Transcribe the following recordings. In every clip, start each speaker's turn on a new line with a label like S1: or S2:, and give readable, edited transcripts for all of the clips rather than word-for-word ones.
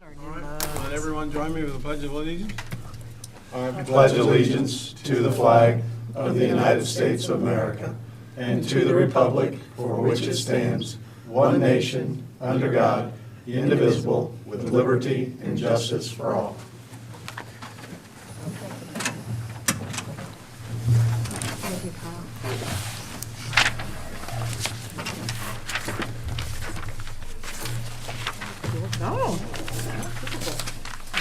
S1: All right, let everyone join me with the Pledge of Allegiance.
S2: I pledge allegiance to the flag of the United States of America and to the republic for which it stands, one nation, under God, indivisible, with liberty and justice for all.
S3: Thank you, Kyle. Oh,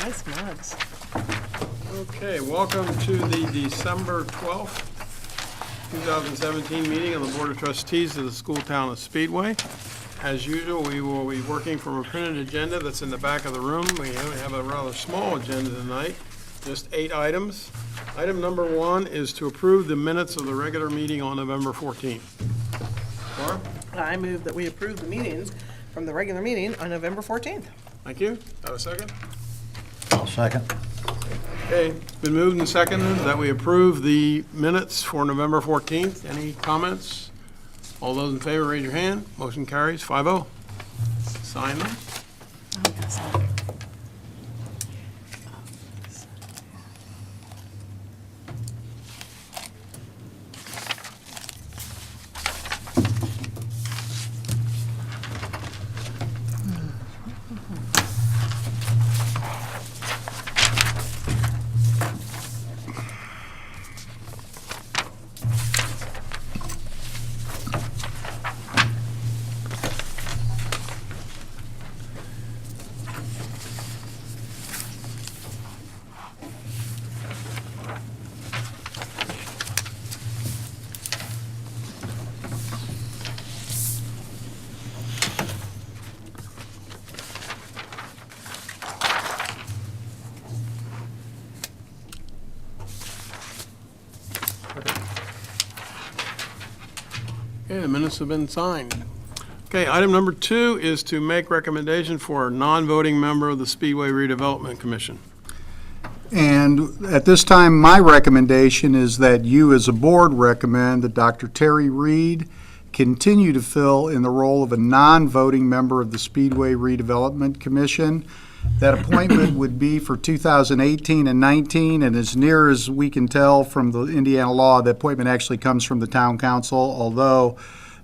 S3: nice mugs.
S1: Okay, welcome to the December 12th, 2017 meeting of the Board of Trustees of the School Town of Speedway. As usual, we will be working from a printed agenda that's in the back of the room. We have a rather small agenda tonight, just 8 items. Item number 1 is to approve the minutes of the regular meeting on November 14th. Laura?
S4: I move that we approve the meetings from the regular meeting on November 14th.
S1: Thank you. Have a second?
S2: I'll second.
S1: Okay, it's been moved and seconded that we approve the minutes for November 14th. Any comments? All those in favor, raise your hand. Motion carries 5-0. Sign them. Okay, the minutes have been signed. Okay, item number 2 is to make recommendation for a non-voting member of the Speedway Redevelopment Commission.
S5: And at this time, my recommendation is that you as a board recommend that Dr. Terry Reed continue to fill in the role of a non-voting member of the Speedway Redevelopment Commission. That appointment would be for 2018 and 19, and as near as we can tell from the Indiana law, the appointment actually comes from the town council, although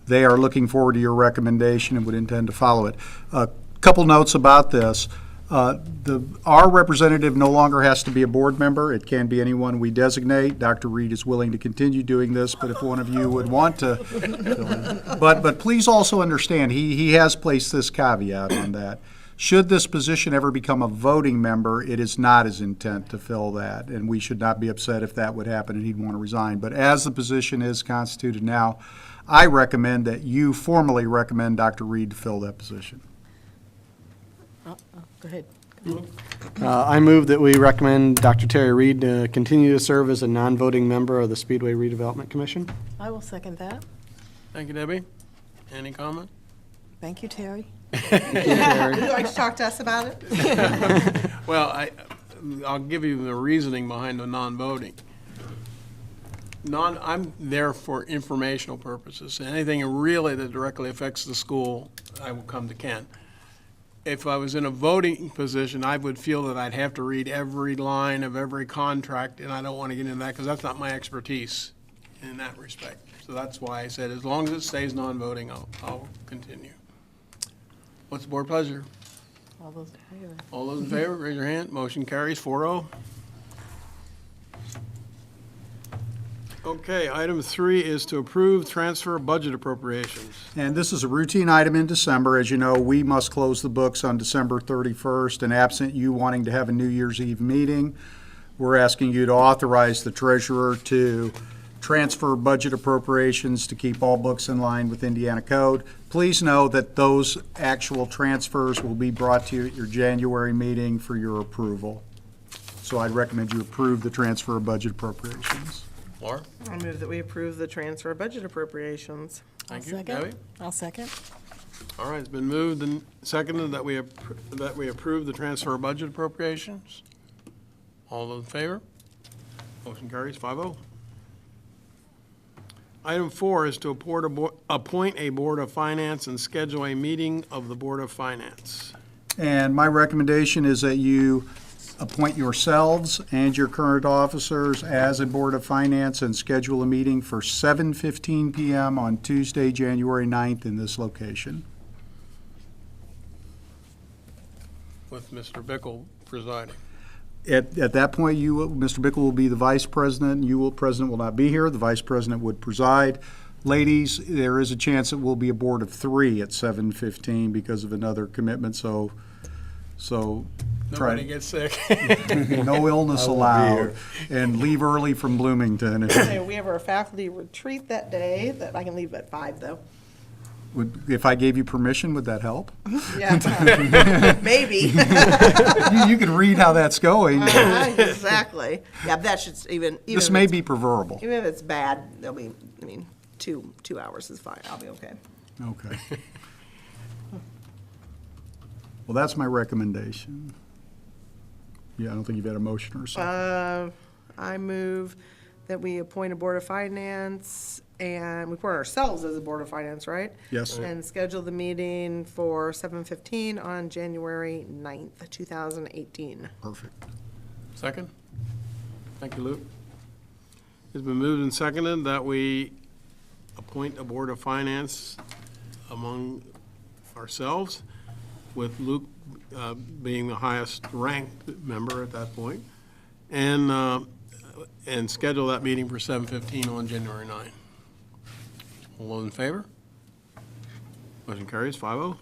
S5: they are looking forward to your recommendation and would intend to follow it. A couple notes about this. Our representative no longer has to be a board member. It can be anyone we designate. Dr. Reed is willing to continue doing this, but if one of you would want to fill in. But please also understand, he has placed this caveat on that. Should this position ever become a voting member, it is not his intent to fill that, and we should not be upset if that would happen and he'd want to resign. But as the position is constituted now, I recommend that you formally recommend Dr. Reed to fill that position.
S4: Go ahead.
S6: I move that we recommend Dr. Terry Reed to continue to serve as a non-voting member of the Speedway Redevelopment Commission.
S3: I will second that.
S1: Thank you, Debbie. Any comment?
S3: Thank you, Terry.
S4: Would you like to talk to us about it?
S1: Well, I'll give you the reasoning behind the non-voting. I'm there for informational purposes. Anything really that directly affects the school, I will come to Ken. If I was in a voting position, I would feel that I'd have to read every line of every contract, and I don't want to get into that because that's not my expertise in that respect. So that's why I said as long as it stays non-voting, I'll continue. What's the board pleasure?
S3: All those in favor?
S1: All those in favor, raise your hand. Motion carries 4-0. Okay, item 3 is to approve transfer budget appropriations.
S5: And this is a routine item in December. As you know, we must close the books on December 31st, and absent you wanting to have a New Year's Eve meeting, we're asking you to authorize the treasurer to transfer budget appropriations to keep all books in line with Indiana code. Please know that those actual transfers will be brought to you at your January meeting for your approval. So I'd recommend you approve the transfer of budget appropriations.
S1: Laura?
S4: I move that we approve the transfer of budget appropriations.
S1: Thank you.
S3: Second.
S1: Debbie?
S3: I'll second.
S1: All right, it's been moved and seconded that we approve the transfer of budget appropriations. All those in favor? Motion carries 5-0. Item 4 is to appoint a Board of Finance and schedule a meeting of the Board of Finance.
S5: And my recommendation is that you appoint yourselves and your current officers as a Board of Finance and schedule a meeting for 7:15 PM on Tuesday, January 9th in this location.
S1: With Mr. Bickle presiding.
S5: At that point, Mr. Bickle will be the vice president, President will not be here, the vice president would preside. Ladies, there is a chance it will be a board of 3 at 7:15 because of another commitment, so
S1: Nobody gets sick.
S5: no illness allowed, and leave early from Bloomington.
S4: Hey, we have our faculty retreat that day, that I can leave at 5, though.
S5: If I gave you permission, would that help?
S4: Yeah, maybe.
S5: You can read how that's going.
S4: Exactly. Yeah, that should even
S5: This
S4: if
S5: may
S4: it's-
S5: be preferable.
S4: Even if it's bad, there'll be, 2 hours is fine. I'll be okay.
S5: Okay. Well, that's my recommendation. Yeah, I don't think you've had a motion or something.
S4: I move that we appoint a Board of Finance, and we appoint ourselves as a Board of Finance, right?
S5: Yes.
S4: And schedule the meeting for 7:15 on January 9th, 2018.
S5: Perfect.
S1: Second? Thank you, Luke. It's been moved and seconded that we appoint a Board of Finance among ourselves, with Luke being the highest ranked member at that point, and schedule that meeting for 7:15 on January 9. All those in favor? Motion carries 5-0.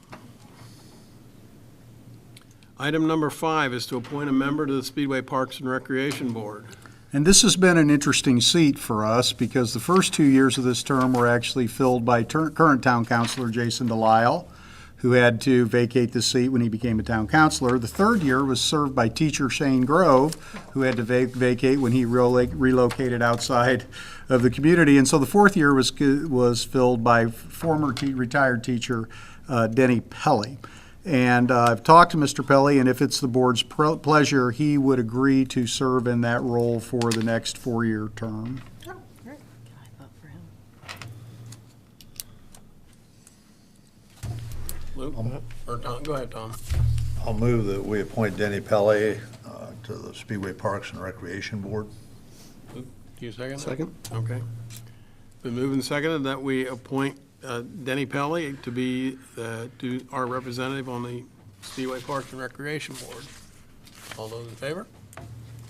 S1: Item number 5 is to appoint a member to the Speedway Parks and Recreation Board.
S5: And this has been an interesting seat for us because the first 2 years of this term were actually filled by current town councilor Jason Delisle, who had to vacate the seat when he became a town councilor. The third year was served by teacher Shane Grove, who had to vacate when he relocated outside of the community. And so the fourth year was filled by former retired teacher Denny Pelly. And I've talked to Mr. Pelly, and if it's the board's pleasure, he would agree to serve in that role for the next 4-year term.
S4: Oh, great.
S3: Can I vote for him?
S1: Luke? Or Tom? Go ahead, Tom.
S2: I'll move that we appoint Denny Pele to the Speedway Parks and Recreation Board.
S1: Luke, do you second that?
S6: Second.
S1: Okay. Been moved and seconded that we appoint Denny Pelly to be our representative on the Speedway Parks and Recreation Board. All those in favor?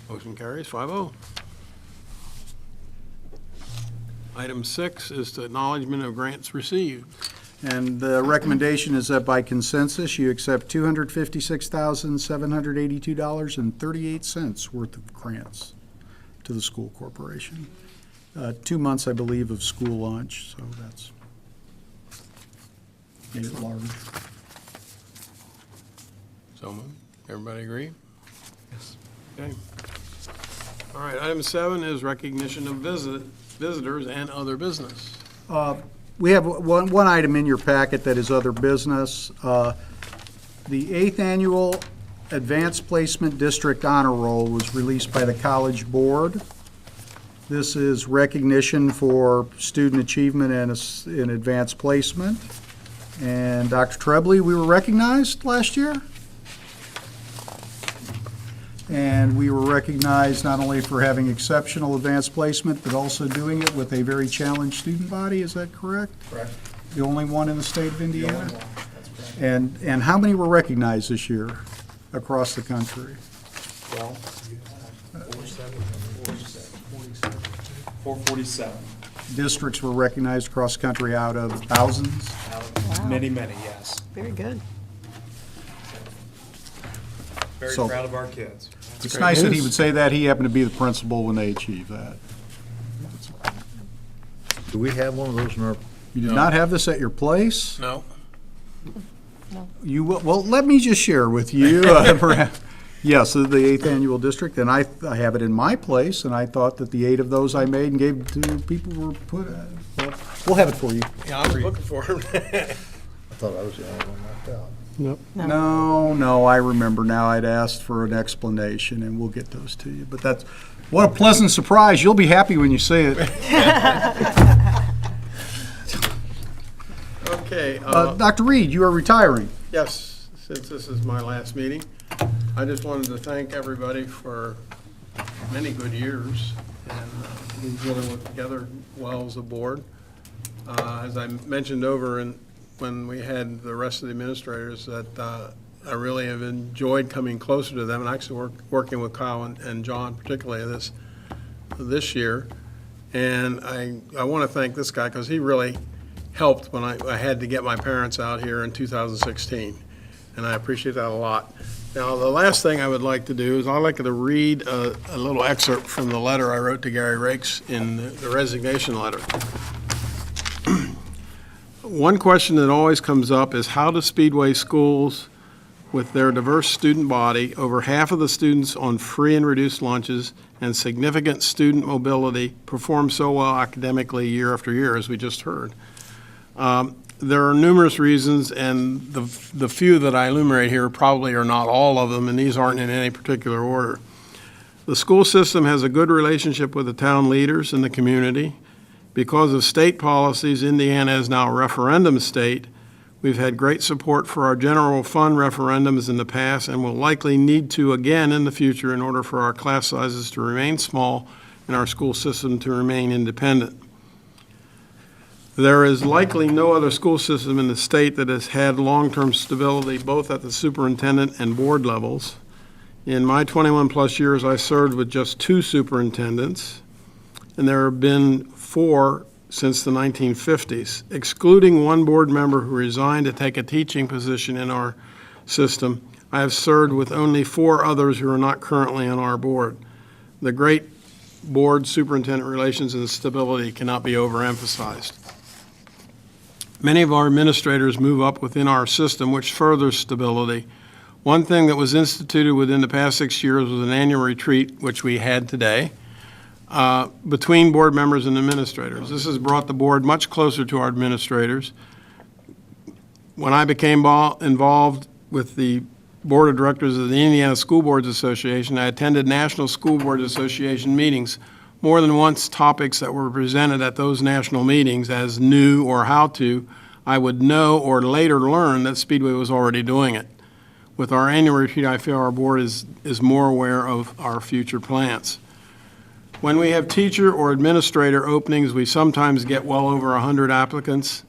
S1: Motion carries 5-0. Item 6 is the acknowledgement of grants received.
S5: And the recommendation is that by consensus, you accept $256,782.38 worth of grants to the school corporation. 2 months, I believe, of school lunch, so that's made it large.
S1: So moved. Everybody agree? Yes. Okay. All right, item 7 is recognition of visitors and other business.
S5: We have one item in your packet that is other business. The 8th Annual Advanced Placement District Honor Roll was released by the College Board. This is recognition for student achievement in advanced placement. And Dr. Trebley, we were recognized last year. And we were recognized not only for having exceptional advanced placement, but also doing it with a very challenged student body, is that correct?
S7: Correct.
S5: The only one in the state of Indiana?
S7: The only one, that's correct.
S5: And how many were recognized this year across the country?
S7: Well, 447.
S5: Districts were recognized across the country out of thousands?
S7: Many, yes.
S3: Very good.
S7: Very
S5: So-
S7: proud of our kids.
S5: It's nice that he would say that. He happened to be the principal when they achieved that.
S2: Do we have one of those in our?
S5: You did not have this at your place?
S1: No?
S5: You, well, let me just share with you. Yes, the 8th Annual District, and I have it in my place, and I thought that the 8 of those I made and gave to people were put, well, we'll have it for you.
S1: Yeah, I was looking for him.
S2: I thought I was the only one knocked out.
S6: Nope.
S5: No, I remember now. I'd asked for an explanation, and we'll get those to you. But that's, what a pleasant surprise. You'll be happy when you see it.
S1: Okay,
S5: Dr. Reed, you are retiring.
S1: yes, since this is my last meeting. I just wanted to thank everybody for many good years, and we've really worked together well as a board. As I mentioned when we had the rest of the administrators, that I really have enjoyed coming closer to them, and actually working with Kyle and John particularly this year. And I want to thank this guy because he really helped when I had to get my parents out here in 2016, and I appreciate that a lot. Now, the last thing I would like to do is I'd like to read a little excerpt from the letter I wrote to Gary Rakes in the resignation letter. One question that always comes up is how do Speedway schools, with their diverse student body, over half of the students on free and reduced lunches, and significant student mobility, perform so well academically year after year, as we just heard? There are numerous reasons, and the few that I enumerate here probably are not all of them, and these aren't in any particular order. The school system has a good relationship with the town leaders in the community. Because of state policies, Indiana is now a referendum state. We've had great support for our general fund referendums in the past and will likely need to again in the future in order for our class sizes to remain small and our school system to remain independent. There is likely no other school system in the state that has had long-term stability both at the superintendent and board levels. In my 21-plus years, I served with just 2 superintendents, and there have been 4 since the 1950s, excluding one board member who resigned to take a teaching position in our system. I have served with only 4 others who are not currently on our board. The great board-superintendent relations and stability cannot be overemphasized. Many of our administrators move up within our system, which furthers stability. One thing that was instituted within the past 6 years was an annual retreat, which we had today, between board members and administrators. This has brought the board much closer to our administrators. When I became involved with the board of directors of the Indiana School Boards Association, I attended National School Boards Association meetings. More than once, topics that were presented at those national meetings as new or how to, I would know or later learn that Speedway was already doing it. With our annual retreat, I feel our board is more aware of our future plans. When we have teacher or administrator openings, we sometimes get well over 100 applicants.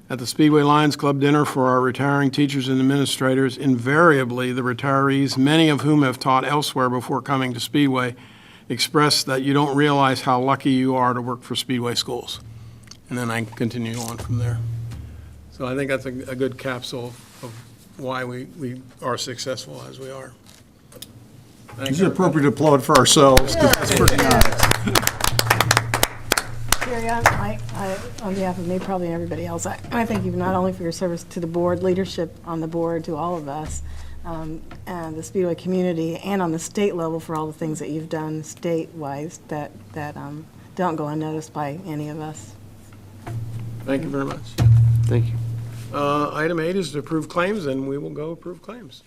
S1: At the Speedway Lions Club dinner for our retiring teachers and administrators, invariably the retirees, many of whom have taught elsewhere before coming to Speedway, express that you don't realize how lucky you are to work for Speedway schools. And then I continue on from there. So I think that's a good capsule of why we are successful as we are.
S5: It's appropriate to applaud for ourselves. 'Cause that's pretty nice.
S3: Terry, on behalf of me, probably everybody else, I thank you not only for your service to the board, leadership on the board, to all of us, and the Speedway community, and on the state level for all the things that you've done state-wise that don't go unnoticed by any of us.
S1: Thank you very much.
S6: Thank you.
S1: Item 8 is to approve claims, and we will go approve claims.